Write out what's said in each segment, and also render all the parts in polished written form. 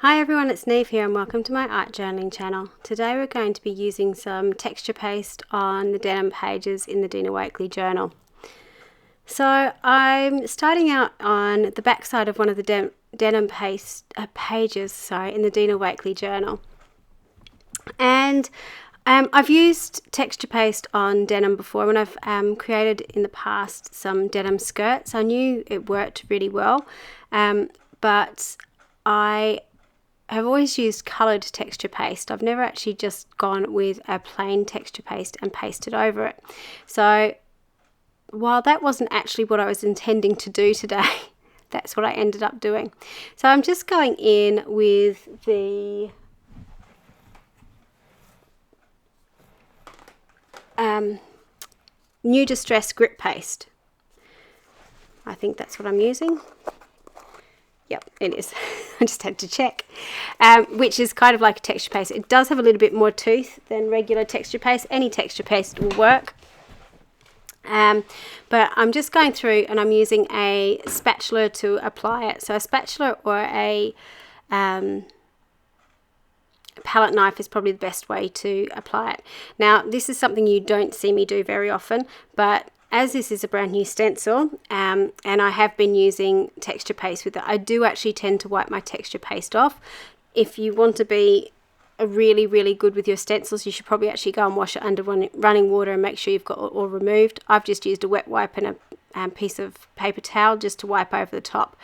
Hi everyone, it's Niamh here and welcome to my art journaling channel. Today we're going to be using some texture paste on the denim pages in the Dina Wakley journal. So I'm starting out on the back side of one of the denim pages in the Dina Wakley journal. And I've used texture paste on denim before when I've created in the past some denim skirts. I knew it worked really well, but I have always used coloured texture paste. I've never actually just gone with a plain texture paste and pasted over it. So while that wasn't actually what I was intending to do today, that's what I ended up doing. So I'm just going in with the New Distress grip paste. I think that's what I'm using. Yep, it is. I just had to check. Which is kind of like a texture paste. It does have a little bit more tooth than regular texture paste. Any texture paste will work. But I'm just going through and I'm using a spatula to apply it. So a spatula or a palette knife is probably the best way to apply it. Now, this is something you don't see me do very often, but as this is a brand new stencil and I have been using texture paste with it, I do actually tend to wipe my texture paste off. If you want to be really good with your stencils, you should probably actually go and wash it under running water and make sure you've got it all removed. I've just used a wet wipe and a piece of paper towel just to wipe over the top.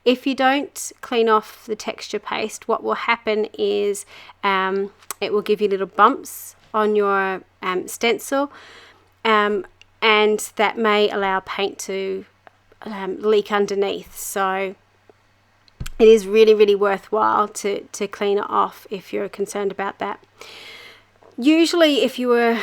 If you don't clean off the texture paste, what will happen is it will give you little bumps on your stencil. And that may allow paint to leak underneath. So it is really worthwhile to clean it off if you're concerned about that. Usually if you were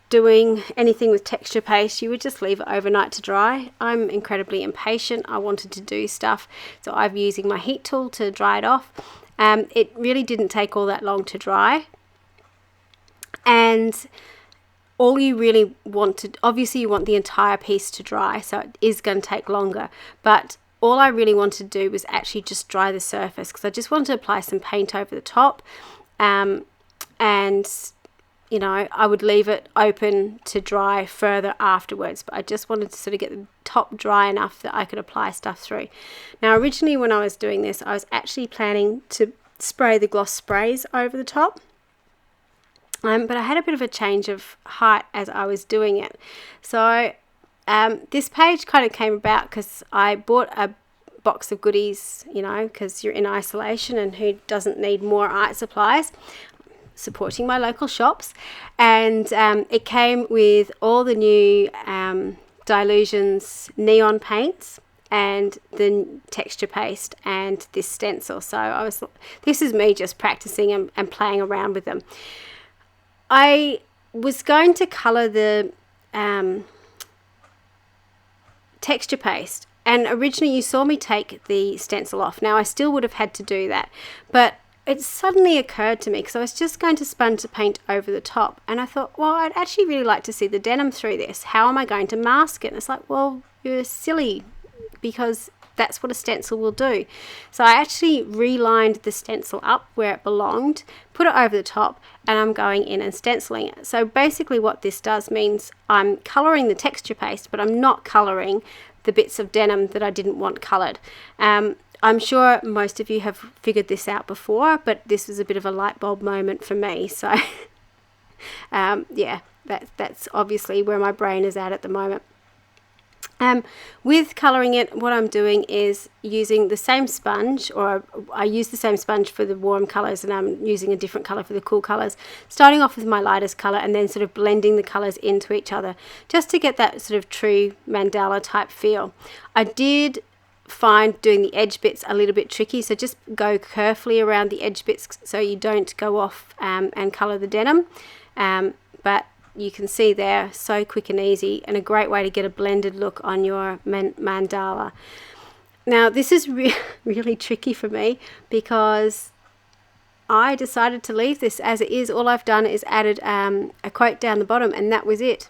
doing anything with texture paste, you would just leave it overnight to dry. I'm incredibly impatient. I wanted to do stuff, so I'm using my heat tool to dry it off. It really didn't take all that long to dry. And all you really want to, obviously you want the entire piece to dry, so it is going to take longer, but all I really wanted to do was actually just dry the surface because I just wanted to apply some paint over the top, and you know, I would leave it open to dry further afterwards, but I just wanted to sort of get the top dry enough that I could apply stuff through. Now originally when I was doing this, I was actually planning to spray the gloss sprays over the top. But I had a bit of a change of height as I was doing it. So this page kind of came about because I bought a box of goodies, you know, because you're in isolation and who doesn't need more art supplies, supporting my local shops. And it came with all the new Dylusions neon paints and the texture paste and this stencil. So this is me just practicing and playing around with them. I was going to colour the texture paste, and originally you saw me take the stencil off. Now I still would have had to do that, but it suddenly occurred to me because I was just going to sponge the paint over the top, and I thought, well, I'd actually really like to see the denim through this. How am I going to mask it? And it's like, well, you're silly, because that's what a stencil will do. So I actually relined the stencil up where it belonged, put it over the top, and I'm going in and stenciling it. So basically what this does means I'm colouring the texture paste, but I'm not colouring the bits of denim that I didn't want coloured. I'm sure most of you have figured this out before, but this was a bit of a light bulb moment for me. So yeah, that's obviously where my brain is at the moment. With colouring it, what I'm doing is using the same sponge, or I use the same sponge for the warm colours and I'm using a different colour for the cool colours, starting off with my lightest colour and then sort of blending the colours into each other just to get that sort of true mandala type feel. I did find doing the edge bits a little bit tricky, so just go carefully around the edge bits so you don't go off and colour the denim, but you can see there, so quick and easy, and a great way to get a blended look on your mandala. Now this is really tricky for me because I decided to leave this as it is. All I've done is added a quote down the bottom, and that was it.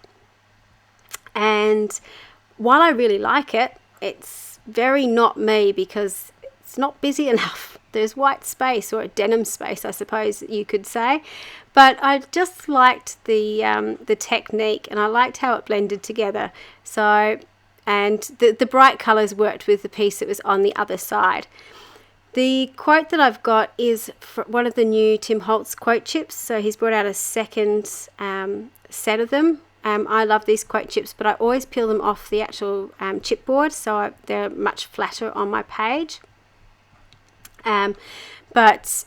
And while I really like it, it's very not me because it's not busy enough. there's white space, or a denim space, I suppose you could say. But I just liked the technique, and I liked how it blended together. So, and the bright colours worked with the piece that was on the other side. The quote that I've got is one of the new Tim Holtz quote chips. So he's brought out a second set of them. I love these quote chips, but I always peel them off the actual chipboard, so they're much flatter on my page. But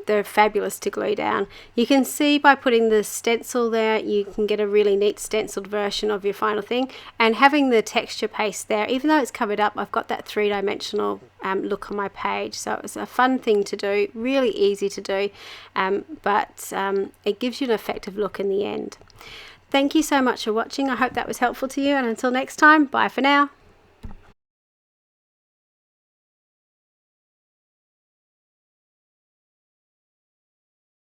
they're fabulous to glue down. You can see by putting the stencil there, you can get a really neat stenciled version of your final thing. And having the texture paste there, even though it's covered up, I've got that three-dimensional look on my page. So it was a fun thing to do, really easy to do, but it gives you an effective look in the end. Thank you so much for watching. I hope that was helpful to you, and until next time, bye for now.